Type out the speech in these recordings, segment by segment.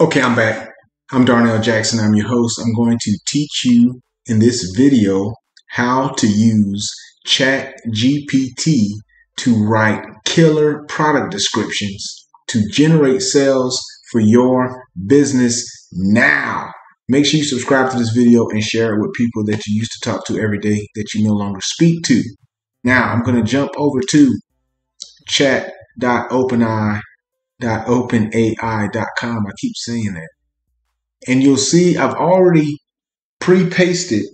Okay, I'm back. I'm Darnell Jackson. I'm your host. I'm going to teach you in this video how to use ChatGPT to write killer product descriptions to generate sales for your business now. Make sure you subscribe to this video and share it with people that you used to talk to every day that you no longer speak to. Now, I'm going to jump over to chat.openai.com. I keep saying that. And you'll see I've already pre-pasted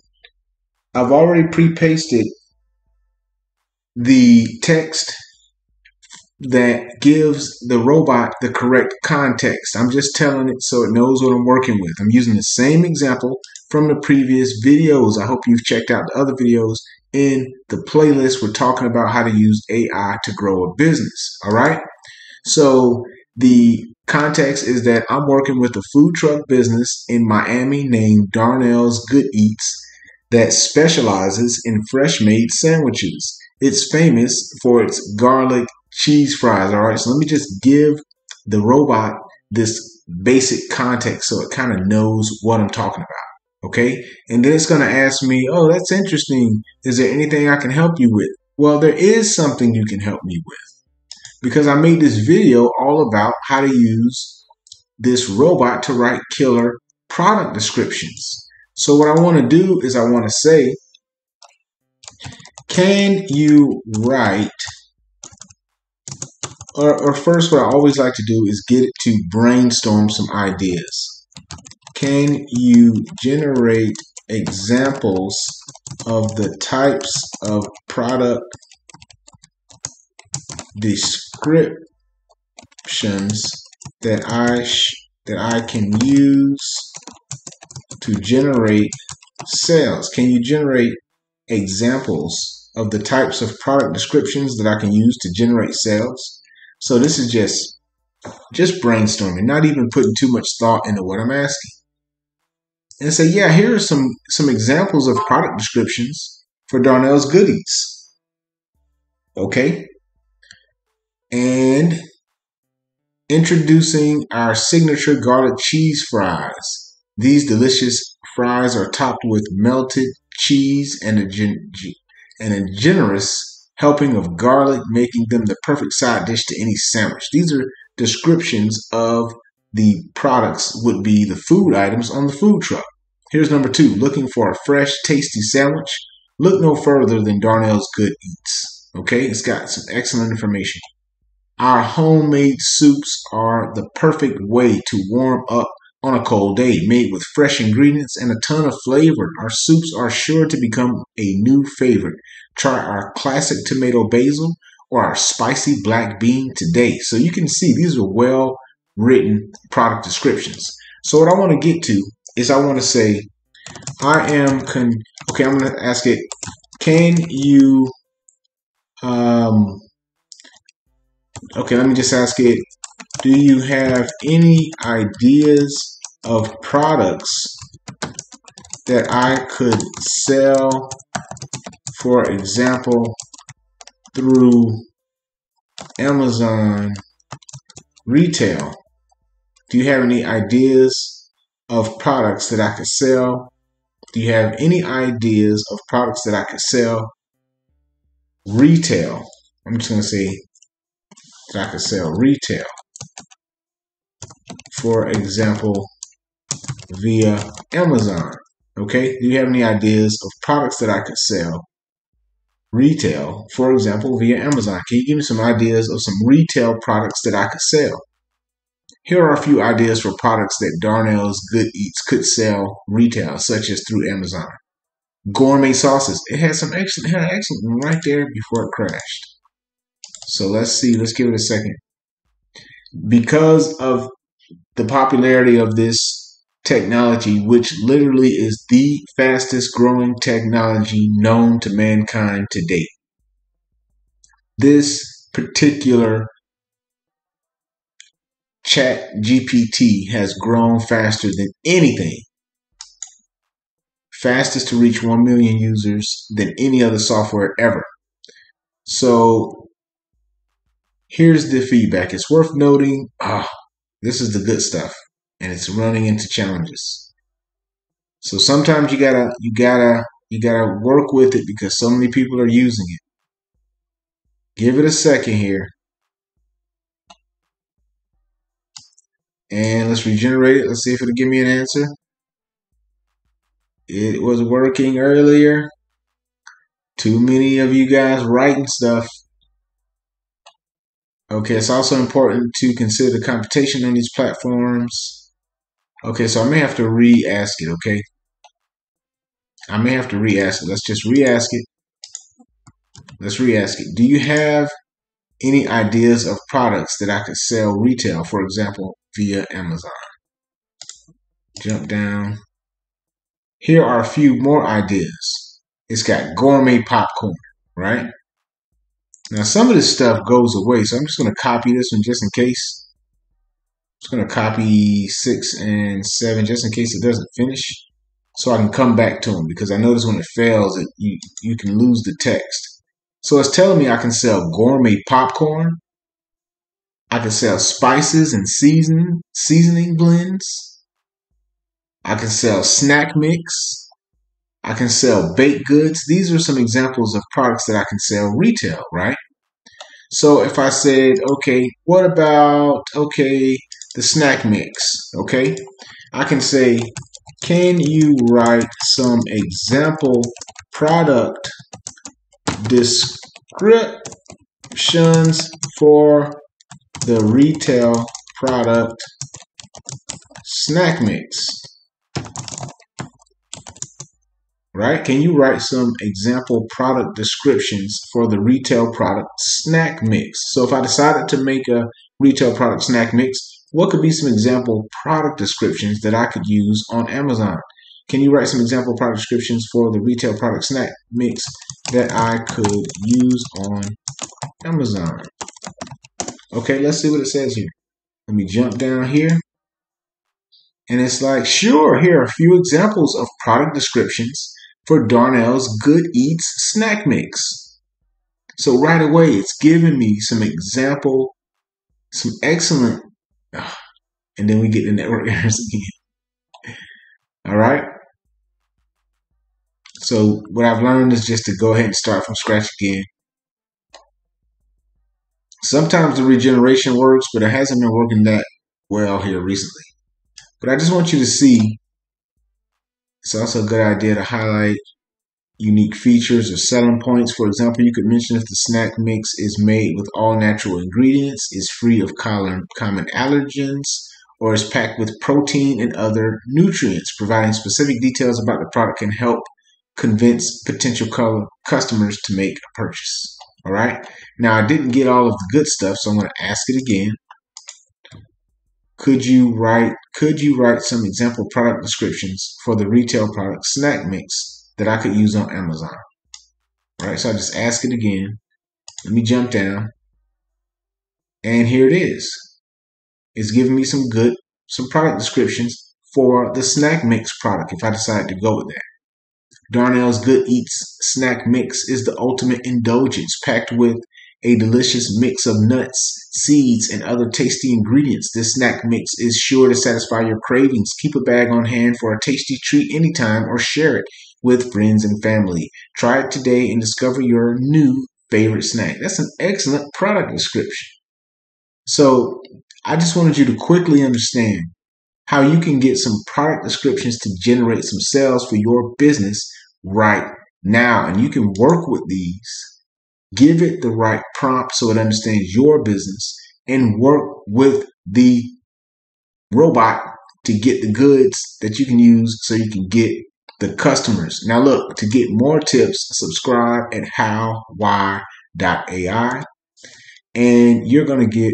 the text that gives the robot the correct context. I'm just telling it so it knows what I'm working with. I'm using the same example from the previous videos. I hope you've checked out the other videos in the playlist. We're talking about how to use AI to grow a business. All right. So the context is that I'm working with a food truck business in Miami named Darnell's Good Eats that specializes in fresh made sandwiches. It's famous for its garlic cheese fries. All right. So let me just give the robot this basic context so it kind of knows what I'm talking about. Okay. And then it's going to ask me, oh, that's interesting. Is there anything I can help you with? Well, there is something you can help me with, because I made this video all about how to use this robot to write killer product descriptions. So what I want to do is I want to say, can you write, or first what I always like to do is get it to brainstorm some ideas. Can you generate examples of the types of product descriptions that I can use to generate sales? Can you generate examples of the types of product descriptions that I can use to generate sales? So this is just brainstorming, not even putting too much thought into what I'm asking. And say, yeah, here are some examples of product descriptions for Darnell's Good Eats. Okay. And introducing our signature garlic cheese fries. These delicious fries are topped with melted cheese and a generous helping of garlic, making them the perfect side dish to any sandwich. These are descriptions of the products, would be the food items on the food truck. Here's number 2. Looking for a fresh, tasty sandwich? Look no further than Darnell's Good Eats. Okay, it's got some excellent information. Our homemade soups are the perfect way to warm up on a cold day, made with fresh ingredients and a ton of flavor. Our soups are sure to become a new favorite. Try our classic tomato basil or our spicy black bean today. So you can see these are well-written product descriptions. So what I want to get to is I want to say, I'm going to ask it, can you, let me just ask it, do you have any ideas of products that I could sell, for example, through Amazon retail? Do you have any ideas of products that I could sell? Do you have any ideas of products that I could sell retail? I'm just going to say that I could sell retail, for example, via Amazon. Okay, do you have any ideas of products that I could sell retail, for example, via Amazon? Can you give me some ideas of some retail products that I could sell? Here are a few ideas for products that Darnell's Good Eats could sell retail, such as through Amazon. Gourmet sauces. It had an excellent one right there before it crashed. So let's see. Let's give it a second. Because of the popularity of this technology, which literally is the fastest growing technology known to mankind to date, this particular ChatGPT has grown faster than anything. Fastest to reach 1 million users than any other software ever. So here's the feedback. It's worth noting, this is the good stuff. and it's running into challenges. So sometimes you gotta work with it because so many people are using it. Give it a second here. And let's regenerate it. Let's see if it'll give me an answer. It was working earlier. Too many of you guys writing stuff. Okay, it's also important to consider computation on these platforms. Okay, so I may have to re-ask it, okay? I may have to re-ask it. Let's just re-ask it. Let's re-ask it. Do you have any ideas of products that I could sell retail, for example, via Amazon? Jump down. Here are a few more ideas. It's got gourmet popcorn, right? Now, some of this stuff goes away, so I'm just going to copy this one just in case. I'm just going to copy 6 and 7 just in case it doesn't finish, so I can come back to them, because I notice when it fails, you can lose the text. So it's telling me I can sell gourmet popcorn. I can sell spices and seasoning blends. I can sell snack mix. I can sell baked goods. These are some examples of products that I can sell retail, right? So if I said, okay, what about, the snack mix, okay? I can say, can you write some example product descriptions for the retail product snack mix? Right? Can you write some example product descriptions for the retail product snack mix? So if I decided to make a retail product snack mix, what could be some example product descriptions that I could use on Amazon? Can you write some example product descriptions for the retail product snack mix that I could use on Amazon? Okay, let's see what it says here. Let me jump down here. And it's like, sure, here are a few examples of product descriptions for Darnell's Good Eats snack mix. So right away, it's giving me some example, some excellent, and then we get the network errors again. All right. So what I've learned is just to go ahead and start from scratch again. Sometimes the regeneration works, but it hasn't been working that well here recently. But I just want you to see, it's also a good idea to highlight unique features or selling points. For example, you could mention if the snack mix is made with all natural ingredients, is free of common allergens, or is packed with protein and other nutrients. Providing specific details about the product can help convince potential customers to make a purchase. All right. Now, I didn't get all of the good stuff, so I'm going to ask it again. Could you write some example product descriptions for the retail product snack mix that I could use on Amazon? All right, so I just ask it again. Let me jump down. And here it is. It's giving me some product descriptions for the snack mix product if I decide to go with that. Darnell's Good Eats snack mix is the ultimate indulgence, packed with a delicious mix of nuts, seeds, and other tasty ingredients. This snack mix is sure to satisfy your cravings. Keep a bag on hand for a tasty treat anytime, or share it with friends and family. Try it today and discover your new favorite snack. That's an excellent product description. So I just wanted you to quickly understand how you can get some product descriptions to generate some sales for your business right now. And you can work with these, give it the right prompt so it understands your business, and work with the robot to get the goods that you can use so you can get the customers. Now look, to get more tips, subscribe at howwhy.ai, and you're going to get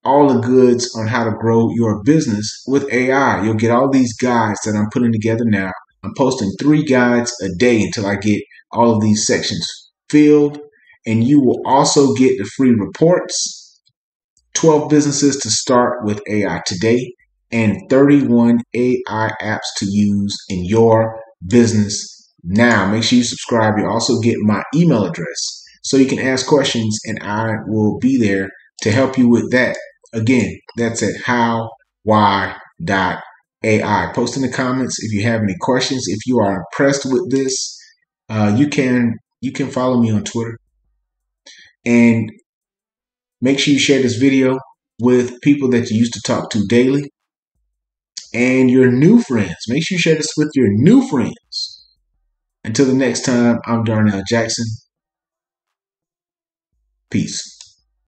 all the goods on how to grow your business with AI. You'll get all these guides that I'm putting together now. I'm posting 3 guides a day until I get all of these sections filled. And you will also get the free reports, 12 businesses to start with AI today, and 31 AI apps to use in your business now. Make sure you subscribe. You also get my email address so you can ask questions, and I will be there to help you with that. Again, that's at howwhy.ai. AI. Post in the comments if you have any questions. If you are impressed with this, you can follow me on Twitter, and make sure you share this video with people that you used to talk to daily and your new friends. Make sure you share this with your new friends. Until the next time, I'm Darnell Jackson. Peace.